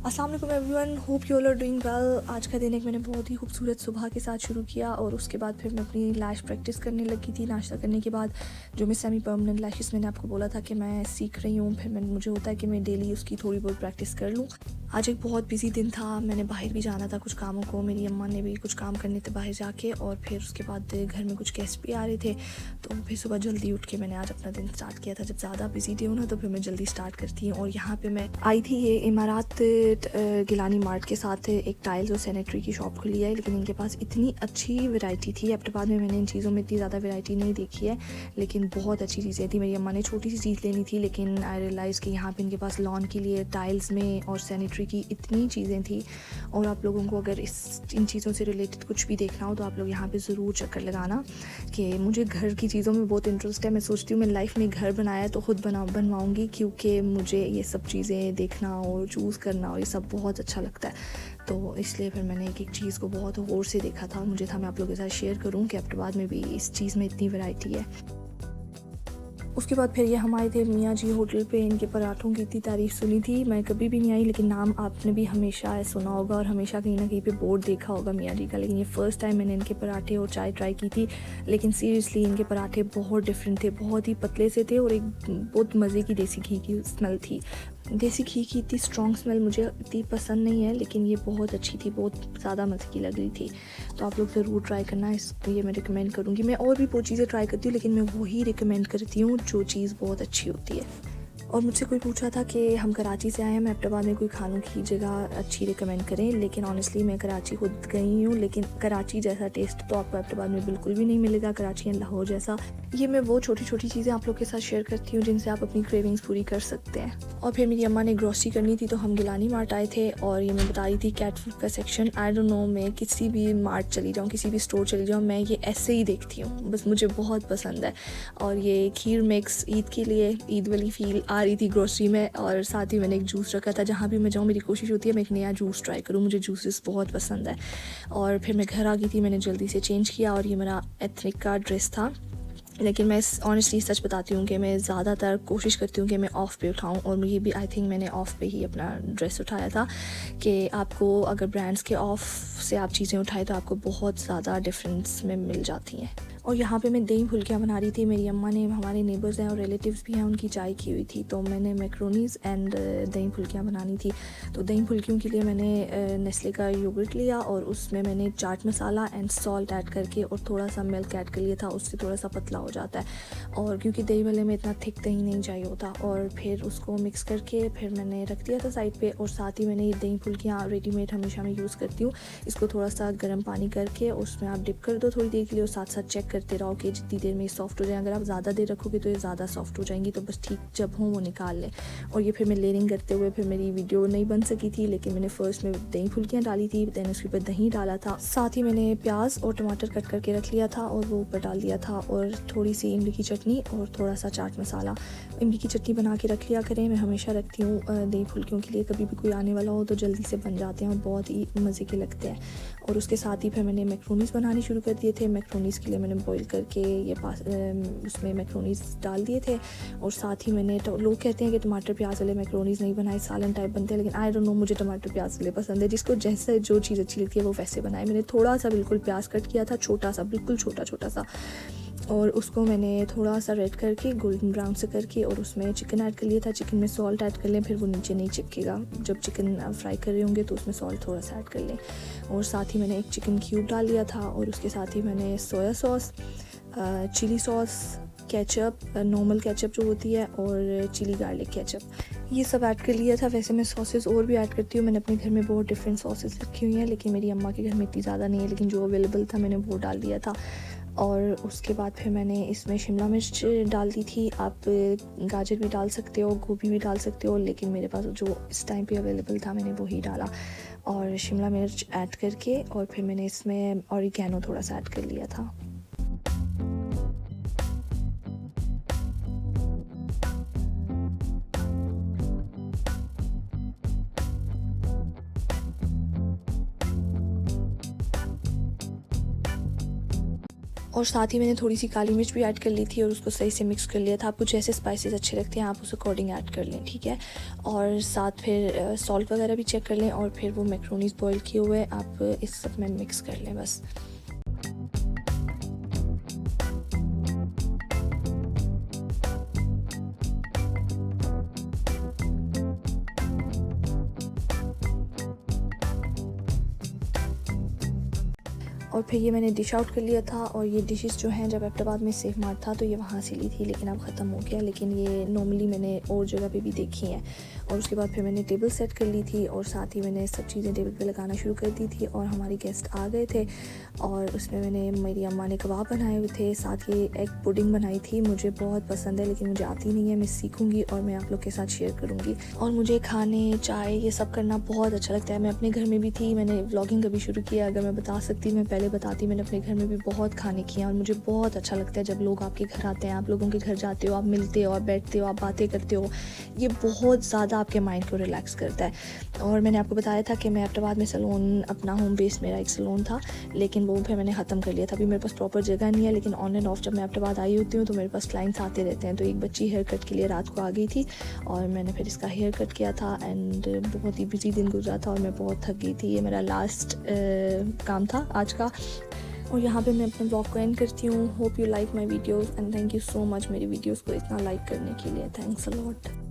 अस्सलाम वालेकुम everyone, hope you all are doing well. आज का दिन एक मैंने बहुत ही खूबसूरत सुबह के साथ शुरू किया और उसके बाद फिर मैं अपनी लैश प्रैक्टिस करने लगी थी। नाश्ता करने के बाद जो मैं सेमी परमानेंट लैशेस मैंने आपको बोला था कि मैं सीख रही हूँ, फिर मुझे होता है कि मैं डेली उसकी थोड़ी बहुत प्रैक्टिस कर लूँ। आज एक बहुत बिजी दिन था, मैंने बाहर भी जाना था कुछ कामों को, मेरी अम्मा ने भी कुछ काम करने थे बाहर जाके, और फिर उसके बाद घर में कुछ गेस्ट भी आ रहे थे, तो फिर सुबह जल्दी उठ के मैंने आज अपना दिन स्टार्ट किया था। जब ज़्यादा बिजी डे हो ना तो फिर मैं जल्दी स्टार्ट करती हूँ। और यहाँ पे मैं आई थी, ये इमारात गिलानी मार्ट के साथ एक टाइल्स और सैनिटरी की शॉप खुली है, लेकिन इनके पास इतनी अच्छी वैरायटी थी। एबटाबाद में मैंने इन चीज़ों में इतनी ज़्यादा वैरायटी नहीं देखी है, लेकिन बहुत अच्छी चीज़ें थी। मेरी अम्मा ने छोटी सी चीज़ लेनी थी, लेकिन आई रियलाइज़ कि यहाँ पे इनके पास लॉन के लिए टाइल्स में और सैनिटरी की इतनी चीज़ें थी। और आप लोगों को अगर इन चीज़ों से रिलेटेड कुछ भी देखना हो तो आप लोग यहाँ पे ज़रूर चक्कर लगाना। कि मुझे घर की चीज़ों में बहुत इंटरेस्ट है। मैं सोचती हूँ मैं लाइफ में घर बनाया तो ख़ुद बनवाऊँगी, क्योंकि मुझे ये सब चीज़ें देखना और चूज़ करना और ये सब बहुत अच्छा लगता है। तो इसलिए फिर मैंने एक चीज़ को बहुत गौर से देखा था, मुझे था मैं आप लोगों के साथ शेयर करूँ कि एबटाबाद में भी इस चीज़ में इतनी वैरायटी है। उसके बाद फिर ये हम आए थे मियाँ जी होटल पे। इनके पराठों की इतनी तारीफ़ सुनी थी, मैं कभी भी नहीं आई, लेकिन नाम आपने भी हमेशा सुना होगा और हमेशा कहीं ना कहीं पे बोर्ड देखा होगा मियाँ जी का। लेकिन ये फ़र्स्ट टाइम मैंने इनके पराठे और चाय ट्राई की थी। लेकिन सीरियसली इनके पराठे बहुत डिफरेंट थे, बहुत ही पतले से थे और एक बहुत मज़े की देसी घी की स्मेल थी। देसी घी की इतनी स्ट्रॉन्ग स्मेल मुझे इतनी पसंद नहीं है, लेकिन ये बहुत अच्छी थी, बहुत ज़्यादा मज़े की लग रही थी। तो आप लोग ज़रूर ट्राई करना, ये मैं रिकमेंड करूँगी। मैं और भी बहुत चीज़ें ट्राई करती हूँ, लेकिन मैं वही रिकमेंड करती हूँ जो चीज़ बहुत अच्छी होती है। और मुझसे कोई पूछा था कि हम कराची से आए हैं, मैं एबटाबाद में कोई खानों की जगह अच्छी रिकमेंड करें। लेकिन ऑनेस्टली मैं कराची खुद गई हूँ, लेकिन कराची जैसा टेस्ट तो आपको एबटाबाद में बिल्कुल भी नहीं मिलेगा, कराची एंड लाहौर जैसा। ये मैं वो छोटी छोटी चीज़ें आप लोग के साथ शेयर करती हूँ जिनसे आप अपनी क्रेविंग्स पूरी कर सकते हैं। और फिर मेरी अम्मा ने ग्रॉसरी करनी थी, तो हम गिलानी मार्ट आए थे। और ये मैं बता रही थी कैट फूड का सेक्शन, आई डोंट नो, मैं किसी भी मार्ट चली जाऊँ, किसी भी स्टोर चली जाऊँ, मैं ये ऐसे ही देखती हूँ, बस मुझे बहुत पसंद है। और ये खीर मिक्स ईद के लिए, ईद वाली फील आ रही थी ग्रॉसरी में। और साथ ही मैंने एक जूस रखा था, जहाँ भी मैं जाऊँ मेरी कोशिश होती है मैं एक नया जूस ट्राई करूँ, मुझे जूसेस बहुत पसंद है। और फिर मैं घर आ गई थी, मैंने जल्दी से चेंज किया और ये मेरा एथनिक का ड्रेस था। लेकिन मैं ऑनेस्टली सच बताती हूँ कि मैं ज़्यादातर कोशिश करती हूँ कि मैं ऑफ़ पे उठाऊँ, और मुझे भी आई थिंक मैंने ऑफ़ पे ही अपना ड्रेस उठाया था। कि आपको अगर ब्रांड्स के ऑफ़ से आप चीज़ें उठाएं तो आपको बहुत ज़्यादा डिफरेंस में मिल जाती हैं। और यहाँ पे मैं दही फुल्कियाँ बना रही थी, मेरी अम्मा ने, हमारे नेबर्स हैं और रिलेटिव्स भी हैं, उनकी चाय की हुई थी, तो मैंने मैक्रोनीज़ एंड दही फुल्कियाँ बनानी थी। तो दही फुल्कियों के लिए मैंने नेस्ले का योगर्ट लिया और उसमें मैंने chaat masala and salt add करके और थोड़ा सा मिल्क ऐड कर लिया था, उससे थोड़ा सा पतला हो जाता है। और क्योंकि दही वाले में इतना थिक दही नहीं चाहिए होता, और फिर उसको मिक्स करके फिर मैंने रख दिया था साइड पे। और साथ ही मैंने ये दही फुल्कियाँ रेडीमेड हमेशा मैं यूज़ करती हूँ, इसको थोड़ा सा गर्म पानी करके उसमें आप डिप कर दो थोड़ी देर के लिए, और साथ साथ चेक करते रहो कि जितनी देर में सॉफ्ट हो जाए। अगर आप ज़्यादा देर रखोगे तो ये ज़्यादा सॉफ्ट हो जाएंगी, तो बस ठीक जब हो वो निकाल लें। और ये फिर मैं लेयरिंग करते हुए, फिर मेरी वीडियो नहीं बन सकी थी, लेकिन मैंने फर्स्ट में दही फुल्कियाँ डाली थी, दैन उसके ऊपर दही डाला था, साथ ही मैंने प्याज और टमाटर कट करके रख लिया था और वो ऊपर डाल दिया था, और थोड़ी सी इमली की चटनी और थोड़ा सा चाट मसाला। इमली की चटनी बना के रख लिया करें, मैं हमेशा रखती हूँ दही फुल्कियों के लिए, कभी भी कोई आने वाला हो तो जल्दी से बन जाते हैं और बहुत ही मज़े के लगते हैं। और उसके साथ ही फिर मैंने मैक्रोनीज़ बनाने शुरू कर दिए थे। मैक्रोनीज़ के लिए मैंने बॉईल करके ये उसमें मैक्रोनीज़ डाल दिए थे। और साथ ही मैंने, लोग कहते हैं कि टमाटर प्याज वाले मैक्रोनीज़ नहीं बनाए, सालन टाइप बनते हैं, लेकिन आई डोंट नो, मुझे टमाटर प्याज वाले पसंद है। जिसको जैसे जो चीज़ अच्छी लगती है वो वैसे बनाए। मैंने थोड़ा सा बिल्कुल प्याज कट किया था, छोटा सा, बिल्कुल छोटा छोटा सा, और उसको मैंने थोड़ा सा रेड करके गोल्डन ब्राउन से करके और उसमें चिकन ऐड कर लिया था। चिकन में सॉल्ट ऐड कर लें, फिर वो नीचे नहीं चिपकेगा। जब चिकन फ्राई कर रहे होंगे तो उसमें सॉल्ट थोड़ा सा ऐड कर लें। और साथ ही मैंने एक चिकन क्यूब डाल लिया था, और उसके साथ ही मैंने soya sauce, chilli sauce, ketchup, normal ketchup जो होती है, और चिली गार्लिक केचप, ये सब ऐड कर लिया था। वैसे मैं सॉसेस और भी ऐड करती हूँ, मैंने अपने घर में बहुत डिफरेंट सॉसेस रखी हुई हैं, लेकिन मेरी अम्मा के घर में इतनी ज़्यादा नहीं है, लेकिन जो अवेलेबल था मैंने वो डाल दिया था। और उसके बाद फिर मैंने इसमें शिमला मिर्च डाल दी थी। आप गाजर भी डाल सकते हो, गोभी भी डाल सकते हो, लेकिन मेरे पास जो इस टाइम पे अवेलेबल था मैंने वही डाला। और शिमला मिर्च ऐड करके और फिर मैंने इसमें ऑरिगेनो थोड़ा सा ऐड कर लिया था। और साथ ही मैंने थोड़ी सी काली मिर्च भी ऐड कर ली थी और उसको सही से मिक्स कर लिया था। आपको जैसे स्पाइसेस अच्छे लगते हैं आप उस अकॉर्डिंग ऐड कर लें, ठीक है। और साथ फिर सॉल्ट वगैरह भी चेक कर लें और फिर वो मैक्रोनीज बॉईल किए हुए आप इस सब में मिक्स कर लें बस। और फिर ये मैंने डिश आउट कर लिया था। और ये डिशेस जो हैं जब एबटाबाद में सेफ मार्ट था तो ये वहाँ से ली थी, लेकिन अब ख़त्म हो गया। लेकिन ये नॉर्मली मैंने और जगह पे भी देखी हैं। और उसके बाद फिर मैंने टेबल सेट कर ली थी और साथ ही मैंने सब चीज़ें टेबल पे लगाना शुरू कर दी थी। और हमारे गेस्ट आ गए थे और उसमें मैंने मेरी अम्मा ने कबाब बनाए हुए थे, साथ ये एग पुडिंग बनाई थी। मुझे बहुत पसंद है लेकिन मुझे आती नहीं है, मैं सीखूँगी और मैं आप लोग के साथ शेयर करूँगी। और मुझे खाने चाय ये सब करना बहुत अच्छा लगता है। मैं अपने घर में भी थी, मैंने व्लॉगिंग कभी शुरू किया, अगर मैं बता सकती मैं पहले बताती। मैंने अपने घर में भी बहुत खाने किए और मुझे बहुत अच्छा लगता है जब लोग आपके घर आते हैं, आप लोगों के घर जाते हो, आप मिलते हो, आप बैठते हो, आप बातें करते हो। ये बहुत ज़्यादा आपके माइंड को रिलैक्स करता है। और मैंने आपको बताया था कि मैं एबटाबाद में सैलून, अपना होम बेस मेरा एक सैलून था, लेकिन वो फिर मैंने ख़त्म कर लिया था। अभी मेरे पास प्रॉपर जगह नहीं है, लेकिन ऑन एंड ऑफ जब मैं एबटाबाद आई होती हूँ तो मेरे पास क्लाइंट्स आते रहते हैं। तो एक बच्ची हेयर कट के लिए रात को आ गई थी और मैंने फिर इसका हेयर कट किया था एंड बहुत ही बिजी दिन गुजरा था और मैं बहुत थक गई थी। ये मेरा लास्ट काम था आज का। और यहाँ पे मैं अपने ब्लॉग को एंड करती हूँ। Hope you like my videos and thank you so much मेरी वीडियोज़ को इतना लाइक करने के लिए। Thanks a lot.